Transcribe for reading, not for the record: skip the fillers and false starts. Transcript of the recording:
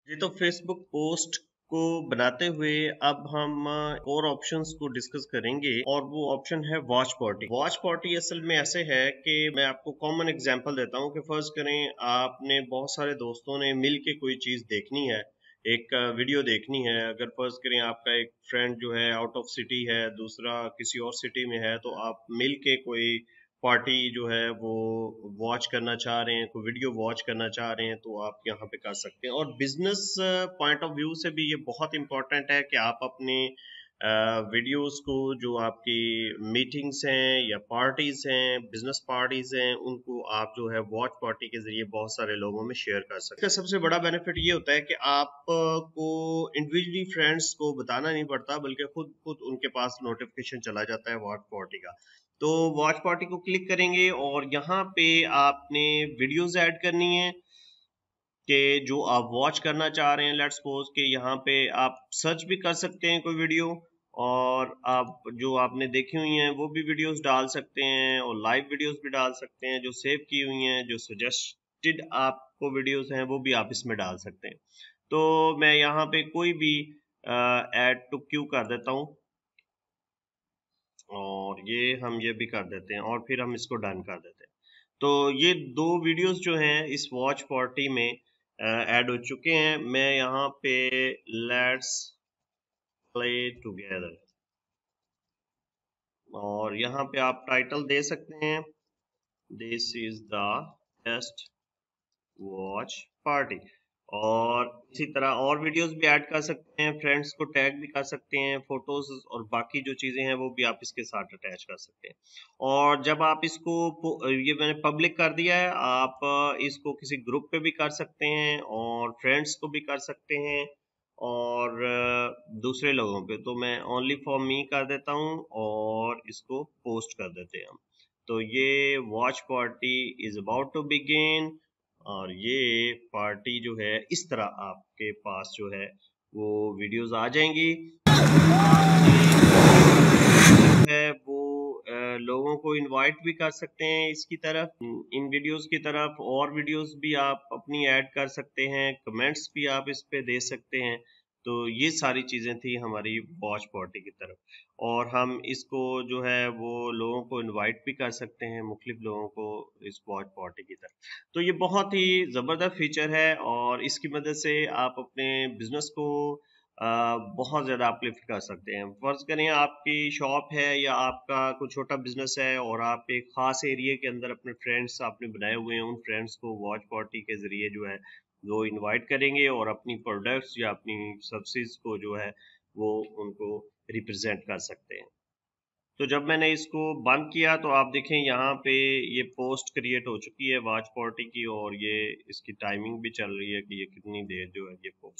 जी, तो Facebook post को बनाते हुए अब हम और ऑप्शंस को डिस्कस करेंगे और वो ऑप्शन है वॉच पार्टी। वॉच पार्टी असल में ऐसे है कि मैं आपको कॉमन एग्जांपल देता हूँ कि फर्ज करें आपने बहुत सारे दोस्तों ने मिल के कोई चीज़ देखनी है, एक वीडियो देखनी है। अगर फर्ज करें आपका एक फ्रेंड जो है आउट ऑफ सिटी है, दूसरा किसी और सिटी में है, तो आप मिल के कोई पार्टी जो है वो वॉच करना चाह रहे हैं, कोई वीडियो वॉच करना चाह रहे हैं, तो आप यहाँ पे कर सकते हैं। और बिजनेस पॉइंट ऑफ व्यू से भी ये बहुत इंपॉर्टेंट है कि आप अपने वीडियोस को, जो आपकी मीटिंग्स हैं या पार्टीज हैं, बिजनेस पार्टीज हैं, उनको आप जो है वॉच पार्टी के जरिए बहुत सारे लोगों में शेयर कर सकते हैं। इसका सबसे बड़ा बेनिफिट ये होता है कि आपको इंडिविजुअली फ्रेंड्स को बताना नहीं पड़ता, बल्कि खुद खुद उनके पास नोटिफिकेशन चला जाता है वॉच पार्टी का। तो वॉच पार्टी को क्लिक करेंगे और यहाँ पे आपने वीडियोस ऐड करनी है कि जो आप वॉच करना चाह रहे हैं। लेट्स सपोज कि यहाँ पे आप सर्च भी कर सकते हैं कोई वीडियो, और आप जो आपने देखी हुई हैं वो भी वीडियोस डाल सकते हैं, और लाइव वीडियोस भी डाल सकते हैं जो सेव की हुई हैं, जो सजेस्टेड आपको वीडियोस हैं वो भी आप इसमें डाल सकते हैं। तो मैं यहाँ पे कोई भी ऐड टू क्यू कर देता हूँ, और ये भी कर देते हैं, और फिर हम इसको डन कर देते हैं। तो ये दो वीडियोस जो हैं इस वॉच पार्टी में ऐड हो चुके हैं। मैं यहाँ पे लेट्स प्ले टुगेदर, और यहाँ पे आप टाइटल दे सकते हैं, this is the best watch party. और इसी तरह और वीडियोस भी ऐड कर सकते हैं, फ्रेंड्स को टैग भी कर सकते हैं, फोटोज और बाकी जो चीजें हैं वो भी आप इसके साथ अटैच कर सकते हैं। और जब आप इसको, ये मैंने पब्लिक कर दिया है, आप इसको किसी ग्रुप पे भी कर सकते हैं और फ्रेंड्स को भी कर सकते हैं, और दूसरे लोगों पे। तो मैं ओनली फॉर मी कर देता हूँ और इसको पोस्ट कर देते हैं हम। तो ये watch party is about to begin, और ये पार्टी जो है इस तरह आपके पास जो है वो वीडियोस आ जाएंगी। है वो लोगों को इनवाइट भी कर सकते हैं इसकी तरफ, इन वीडियोस की तरफ। और वीडियोस भी आप अपनी ऐड कर सकते हैं, कमेंट्स भी आप इस पे दे सकते हैं। तो ये सारी चीजें थी हमारी वॉच पार्टी की तरफ, और हम इसको जो है वो लोगों को इनवाइट भी कर सकते हैं, मुख्तलिफ लोगों को इस वॉच पार्टी की तरफ। तो ये बहुत ही जबरदस्त फीचर है, और इसकी मदद से आप अपने बिजनेस को बहुत ज़्यादा अपलिफ्ट कर सकते हैं। फ़र्ज़ करें आपकी शॉप है या आपका कोई छोटा बिजनेस है, और आप एक ख़ास एरिया के अंदर अपने फ्रेंड्स आपने बनाए हुए हैं, उन फ्रेंड्स को वॉच पार्टी के ज़रिए जो है वो इनवाइट करेंगे, और अपनी प्रोडक्ट्स या अपनी सर्विसेज को जो है वो उनको रिप्रेजेंट कर सकते हैं। तो जब मैंने इसको बंद किया तो आप देखें यहाँ पे ये पोस्ट क्रिएट हो चुकी है वॉच पार्टी की, और ये इसकी टाइमिंग भी चल रही है कि ये कितनी देर जो है ये पोस्ट